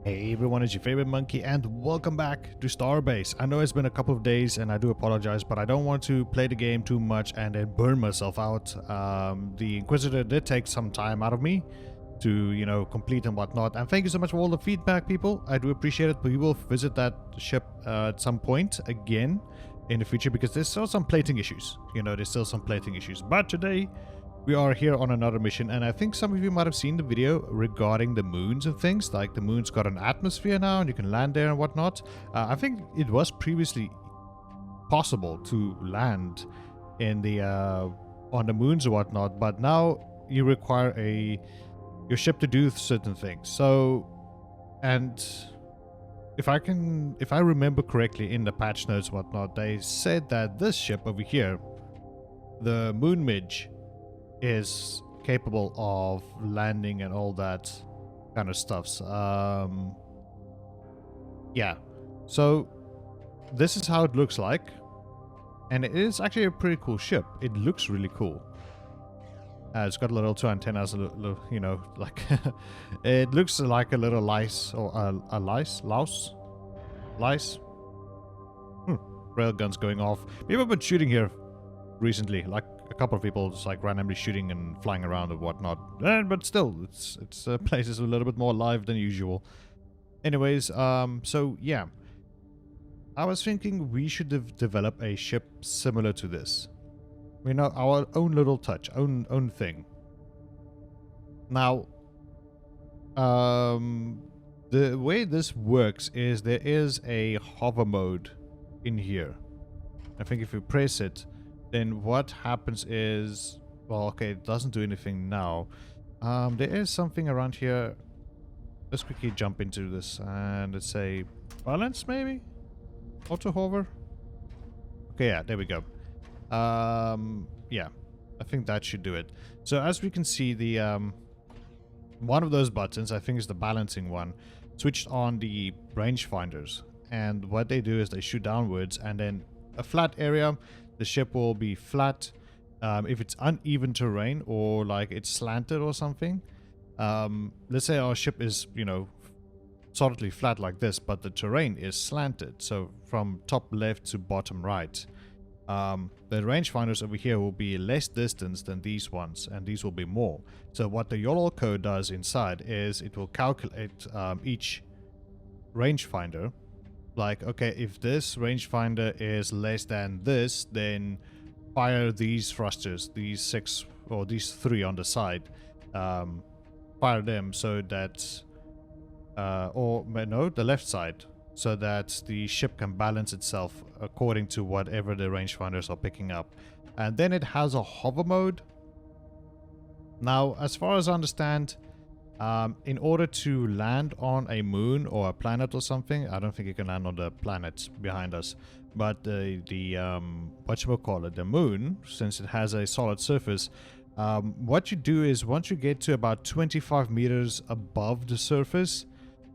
Hey everyone, it's your favorite monkey and welcome back to Starbase. I know it's been a couple of days and I do apologize, but I don't want to play the game too much and then burn myself out. The Inquisitor did take some time out of me to, complete and whatnot. And thank you so much for all the feedback, people. I do appreciate it. We will visit that ship at some point again in the future because there's still some plating issues. There's still some plating issues. But today, we are here on another mission, and I think some of you might have seen the video regarding the moons and things. Like the moon's got an atmosphere now, and you can land there and whatnot. I think it was previously possible to land in the on the moons or whatnot, but now you require your ship to do certain things. So, and if I remember correctly in the patch notes and whatnot, they said that this ship over here, the Moon Midge, is capable of landing and all that kind of stuff. Yeah, so this is how it looks like, and it is actually a pretty cool ship. It looks really cool. It's got little two antennas, like it looks like a little lice or a louse. Railguns going off. People have been shooting here recently, like a couple of people just like randomly shooting and flying around and whatnot. But still, it's place is a little bit more alive than usual. Anyways, so yeah, I was thinking we should develop a ship similar to this. Our own little touch, own thing. Now, the way this works is there is a hover mode in here. I think if you press it, then what happens is, well, okay, it doesn't do anything now. There is something around here. Let's quickly jump into this and let's say balance, maybe? Auto hover? Okay, yeah, there we go. Yeah, I think that should do it. So as we can see, the one of those buttons, I think is the balancing one, switched on the rangefinders. And what they do is they shoot downwards, and then a flat area, the ship will be flat. If it's uneven terrain or like it's slanted or something, let's say our ship is, solidly flat like this, but the terrain is slanted, so from top left to bottom right. The rangefinders over here will be less distance than these ones, and these will be more. So what the YOLO code does inside is it will calculate each rangefinder. Like, okay, if this rangefinder is less than this, then fire these thrusters, these 6 or these 3 on the side. Fire them so that, or no, the left side, so that the ship can balance itself according to whatever the rangefinders are picking up. And then it has a hover mode. Now, as far as I understand, in order to land on a moon or a planet or something, I don't think you can land on the planet behind us, but the whatchamacallit, the moon, since it has a solid surface, what you do is once you get to about 25 meters above the surface,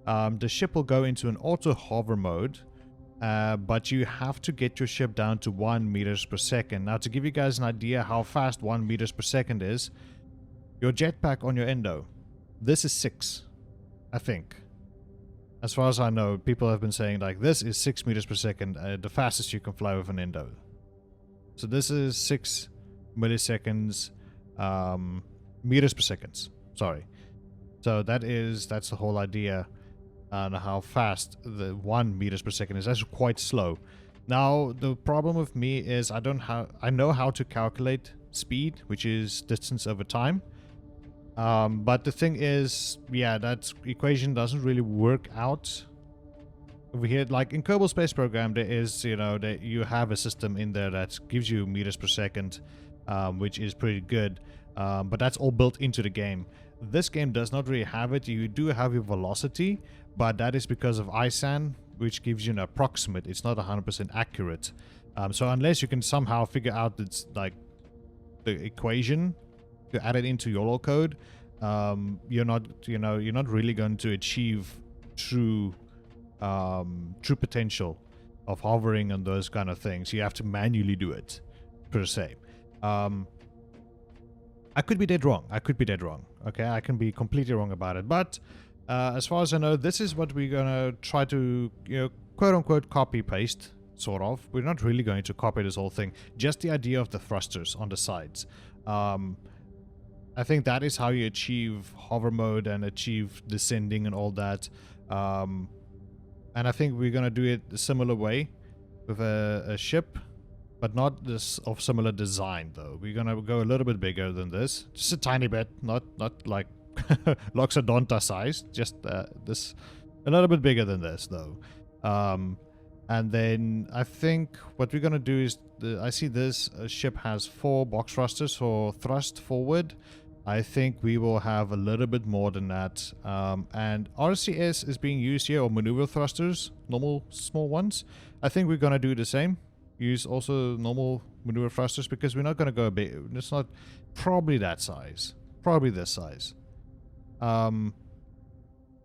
the ship will go into an auto hover mode, but you have to get your ship down to 1 meters per second. Now, to give you guys an idea how fast 1 meters per second is, your jetpack on your endo, this is 6, I think. As far as I know, people have been saying like this is 6 meters per second, the fastest you can fly with an endo. So this is 6 milliseconds, meters per second. Sorry. So that's the whole idea on how fast the 1 meters per second is. That's quite slow. Now the problem with me is I know how to calculate speed, which is distance over time. But the thing is, yeah, that equation doesn't really work out over here. Like in Kerbal Space Program, there is, that you have a system in there that gives you meters per second, which is pretty good. But that's all built into the game. This game does not really have it. You do have your velocity, but that is because of ISAN, which gives you an approximate. It's not 100% accurate. So unless you can somehow figure out it's like the equation to add it into YOLO code, you're not really going to achieve true potential of hovering and those kind of things. You have to manually do it, per se. I could be dead wrong. Okay, I can be completely wrong about it, but As far as I know, this is what we're gonna try to, quote-unquote copy-paste, sort of. We're not really going to copy this whole thing, just the idea of the thrusters on the sides. I think that is how you achieve hover mode and achieve descending and all that. And I think we're gonna do it a similar way with a ship, but not this of similar design though. We're gonna go a little bit bigger than this, just a tiny bit, not like Loxodonta size, just this a little bit bigger than this though. And then I think what we're gonna do is I see this ship has 4 box thrusters for thrust forward. I think we will have a little bit more than that. And RCS is being used here, or maneuver thrusters, normal small ones. I think we're gonna do the same. Use also normal maneuver thrusters because we're not gonna go big. It's not probably that size, probably this size.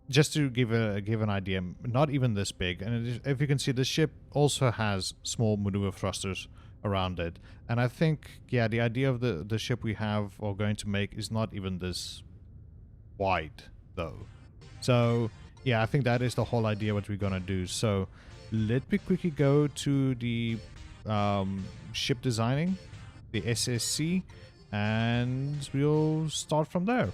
Just to give an idea, not even this big. And if you can see, the ship also has small maneuver thrusters around it. And I think, yeah, the idea of the ship we have or going to make is not even this wide though. So yeah, I think that is the whole idea what we're gonna do. So let me quickly go to the ship designing, the SSC, and we'll start from there.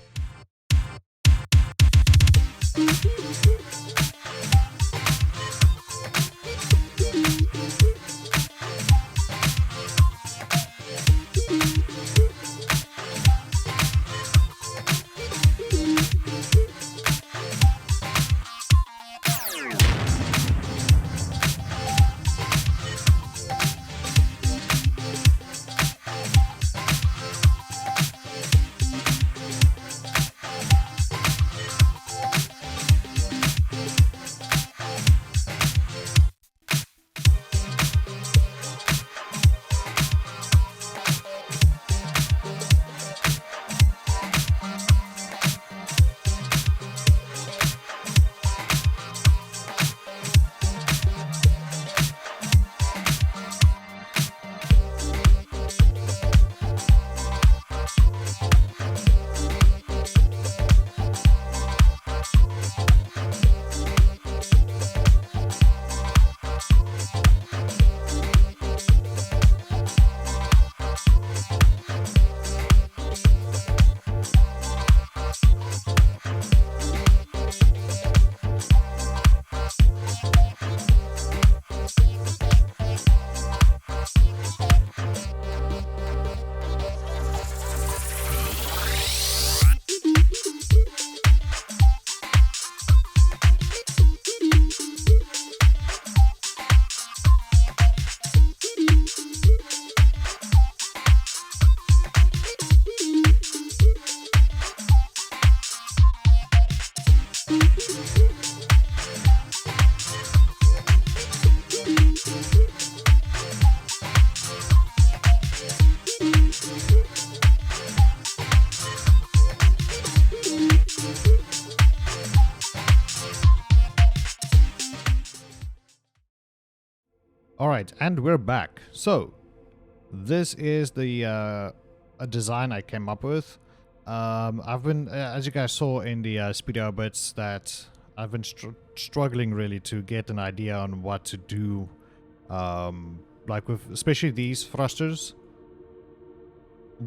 Alright, and we're back. So, this is the a design I came up with. I've been, as you guys saw in the speedo bits, that I've been struggling really to get an idea on what to do, like with especially these thrusters,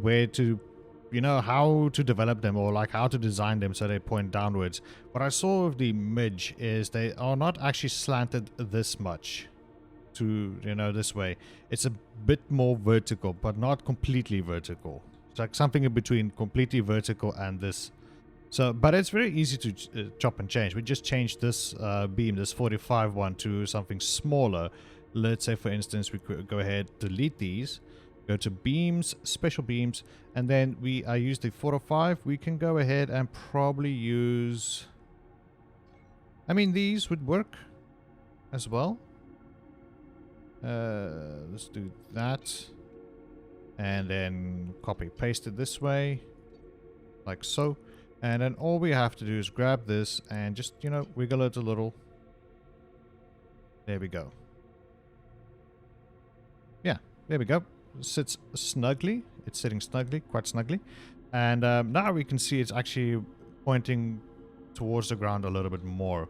where to, how to develop them, or like how to design them so they point downwards. What I saw with the midge is they are not actually slanted this much to, this way. It's a bit more vertical, but not completely vertical. It's like something in between completely vertical and this. So, but it's very easy to chop and change. We just changed this beam, this 45 one, to something smaller. Let's say, for instance, we could go ahead, delete these, go to beams, special beams, and then I use the 405. We can go ahead and probably use, these would work as well. Let's do that, and then copy paste it this way, like so. And then all we have to do is grab this and just, wiggle it a little. There we go. Yeah, there we go. It sits snugly. It's sitting snugly, quite snugly. And now we can see it's actually pointing towards the ground a little bit more.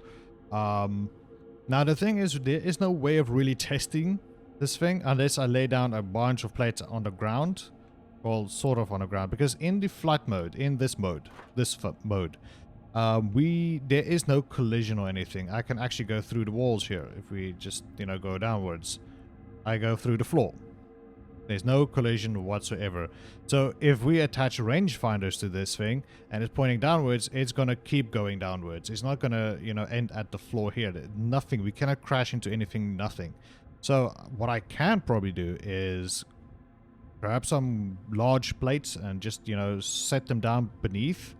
Now the thing is, there is no way of really testing this thing unless I lay down a bunch of plates on the ground. Well, sort of on the ground, because in the flight mode, in this mode, there is no collision or anything. I can actually go through the walls here. If we just, you know, go downwards, I go through the floor. There's no collision whatsoever. So if we attach rangefinders to this thing and it's pointing downwards, it's gonna keep going downwards. It's not gonna, you know, end at the floor here. Nothing. We cannot crash into anything. Nothing. So what I can probably do is grab some large plates and just, you know, set them down beneath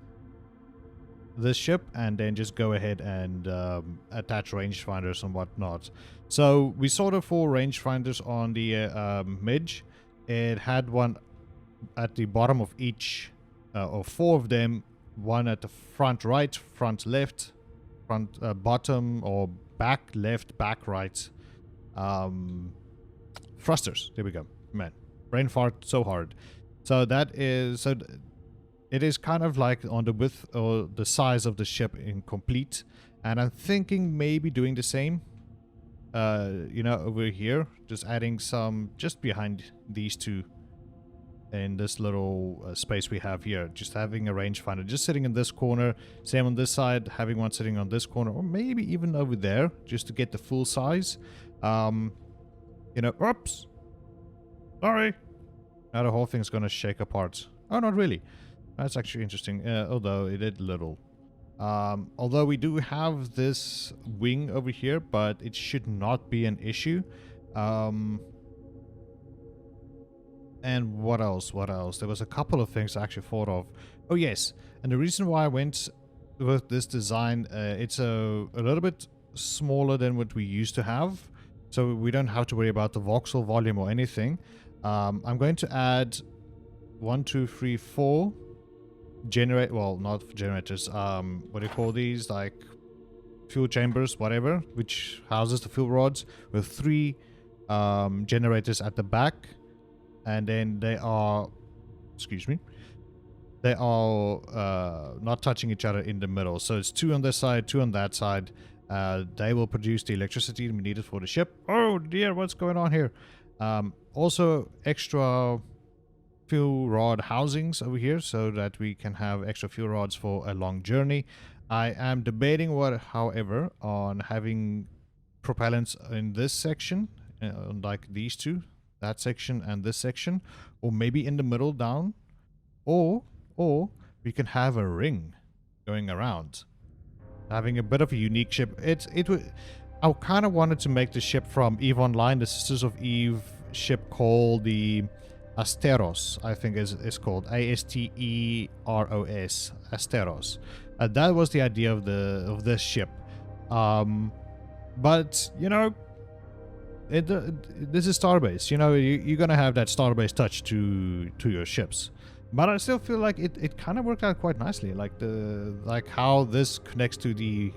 this ship and then just go ahead and attach rangefinders and whatnot. So we saw the 4 rangefinders on the midge. It had one at the bottom of each, or 4 of them. One at the front right, front left, front bottom or back left, back right. Thrusters. There we go. Man, brain fart so hard. So that is it is kind of like on the width or the size of the ship incomplete, and I'm thinking maybe doing the same. You know, over here, just adding some just behind these 2 in this little space we have here. Just having a rangefinder just sitting in this corner, same on this side, having one sitting on this corner, or maybe even over there, just to get the full size. You know, oops, sorry. Now the whole thing's gonna shake apart. Oh, not really. That's actually interesting, although it did little. Although we do have this wing over here, but it should not be an issue. And what else? What else? There was a couple of things I actually thought of. Oh, yes. And the reason why I went with this design, it's a little bit smaller than what we used to have. So we don't have to worry about the voxel volume or anything. I'm going to add 1, 2, 3, 4 well, not generators, what do you call these, like fuel chambers, whatever, which houses the fuel rods, with 3 generators at the back, and then they are, excuse me, they are not touching each other in the middle. So it's 2 on this side, 2 on that side. They will produce the electricity needed for the ship. Oh dear, what's going on here? Also extra fuel rod housings over here so that we can have extra fuel rods for a long journey. I am debating however, on having propellants in this section, like these 2, that section and this section, or maybe in the middle down, or we can have a ring going around, having a bit of a unique ship. I kind of wanted to make the ship from EVE Online, the Sisters of Eve ship, called the Asteros, I think is called Asteros, Asteros. That was the idea of this ship. But you know, this is Starbase. You know, you're gonna have that Starbase touch to your ships. But I still feel like it kind of worked out quite nicely. Like how this connects to the,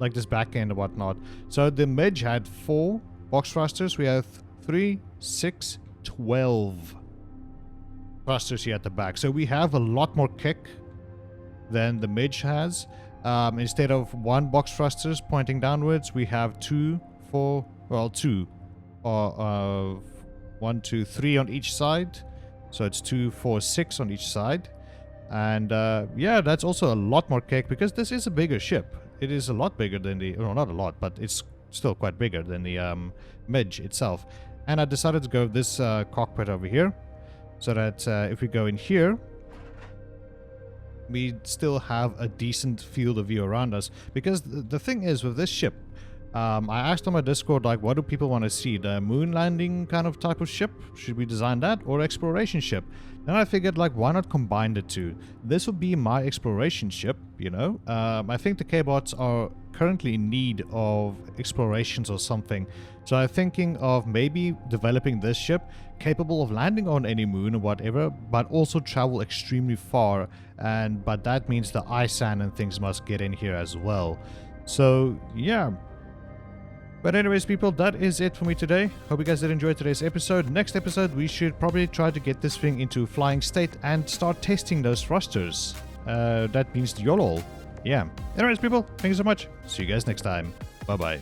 like this back end and whatnot. So the midge had 4 box thrusters. We have 3, 6, 12 thrusters here at the back. So we have a lot more kick than the midge has. Instead of 1 box thrusters pointing downwards, we have 2, 4, well, 2, 1, 2, 3 on each side. So it's 2, 4, 6 on each side. And yeah, that's also a lot more kick because this is a bigger ship. It is a lot bigger than the, well, not a lot, but it's still quite bigger than the midge itself. And I decided to go with this cockpit over here, so that if we go in here, we still have a decent field of view around us. Because the thing is, with this ship, I asked on my Discord, like, what do people want to see? The moon landing kind of type of ship? Should we design that? Or exploration ship? Then I figured, like, why not combine the 2? This would be my exploration ship, you know? I think the K-bots are currently in need of explorations or something. So I'm thinking of maybe developing this ship capable of landing on any moon or whatever, but also travel extremely far. But that means the ice sand and things must get in here as well. So, yeah. But anyways, people, that is it for me today. Hope you guys did enjoy today's episode. Next episode, we should probably try to get this thing into flying state and start testing those thrusters. That means YOLO. yeah. Anyways, people, thank you so much. See you guys next time. Bye-bye.